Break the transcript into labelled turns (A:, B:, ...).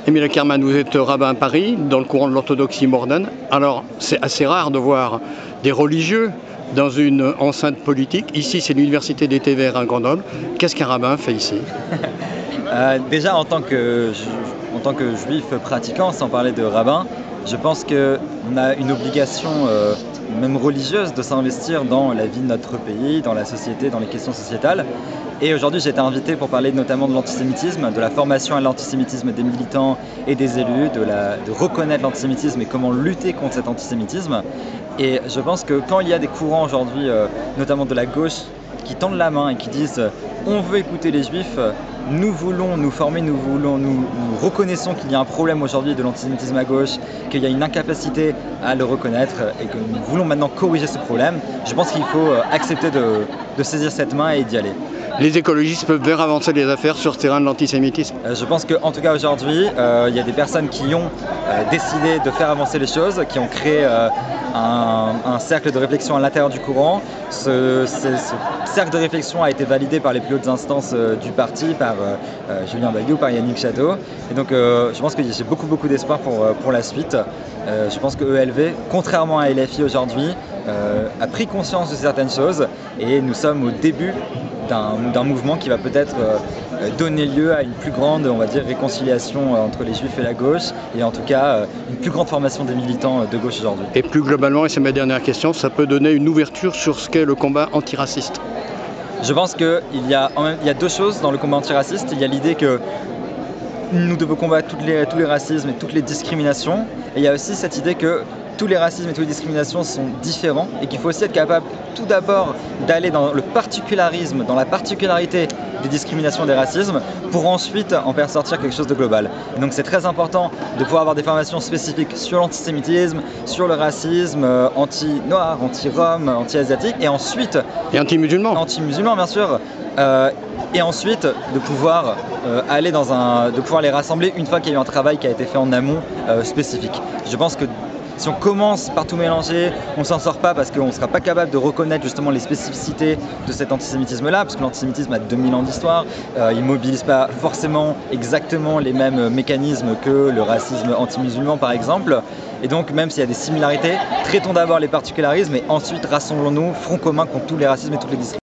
A: Émile Ackermann, vous êtes rabbin à Paris, dans le courant de l'orthodoxie mormone. Alors, c'est assez rare de voir des religieux dans une enceinte politique. Ici, c'est l'université des Thés-Verts à Grenoble. Qu'est-ce qu'un rabbin fait ici?
B: Déjà, en tant que juif pratiquant, sans parler de rabbin, je pense qu'on a une obligation, même religieuse, de s'investir dans la vie de notre pays, dans la société, dans les questions sociétales. Et aujourd'hui, j'ai été invité pour parler notamment de l'antisémitisme, de la formation à l'antisémitisme des militants et des élus, de reconnaître l'antisémitisme et comment lutter contre cet antisémitisme. Et je pense que quand il y a des courants aujourd'hui, notamment de la gauche, qui tendent la main et qui disent on veut écouter les juifs, nous voulons nous former, nous reconnaissons qu'il y a un problème aujourd'hui de l'antisémitisme à gauche, qu'il y a une incapacité à le reconnaître et que nous voulons maintenant corriger ce problème, je pense qu'il faut accepter de saisir cette main et d'y aller.
A: Les écologistes peuvent faire avancer les affaires sur ce terrain de l'antisémitisme?
B: Je pense qu'en tout cas aujourd'hui, il y a des personnes qui ont décidé de faire avancer les choses, qui ont créé un cercle de réflexion à l'intérieur du courant. Ce cercle de réflexion a été validé par les plus hautes instances du parti, par Julien Bayou, par Yannick Jadot. Et donc je pense que j'ai beaucoup d'espoir pour la suite. Je pense que ELV, contrairement à LFI aujourd'hui, a pris conscience de certaines choses et nous sommes au début d'un mouvement qui va peut-être donner lieu à une plus grande, on va dire, réconciliation entre les juifs et la gauche, et en tout cas une plus grande formation des militants de gauche aujourd'hui.
A: Et plus globalement, et c'est ma dernière question, ça peut donner une ouverture sur ce qu'est le combat antiraciste?
B: Je pense qu'il y a deux choses dans le combat antiraciste. Il y a l'idée que nous devons combattre tous les racismes et toutes les discriminations, et il y a aussi cette idée que tous les racismes et toutes les discriminations sont différents et qu'il faut aussi être capable tout d'abord d'aller dans le particularisme, dans la particularité des discriminations et des racismes pour ensuite en faire sortir quelque chose de global. Et donc c'est très important de pouvoir avoir des formations spécifiques sur l'antisémitisme, sur le racisme, anti-noir, anti-rom, anti-asiatique et ensuite...
A: Et anti-musulman.
B: Anti-musulman bien sûr. Et ensuite de pouvoir de pouvoir les rassembler une fois qu'il y a eu un travail qui a été fait en amont spécifique. Je pense que si on commence par tout mélanger, on ne s'en sort pas parce qu'on ne sera pas capable de reconnaître justement les spécificités de cet antisémitisme-là, parce que l'antisémitisme a 2000 ans d'histoire, il ne mobilise pas forcément exactement les mêmes mécanismes que le racisme anti-musulman par exemple. Et donc même s'il y a des similarités, traitons d'abord les particularismes et ensuite rassemblons-nous, front commun contre tous les racismes et toutes les discriminations.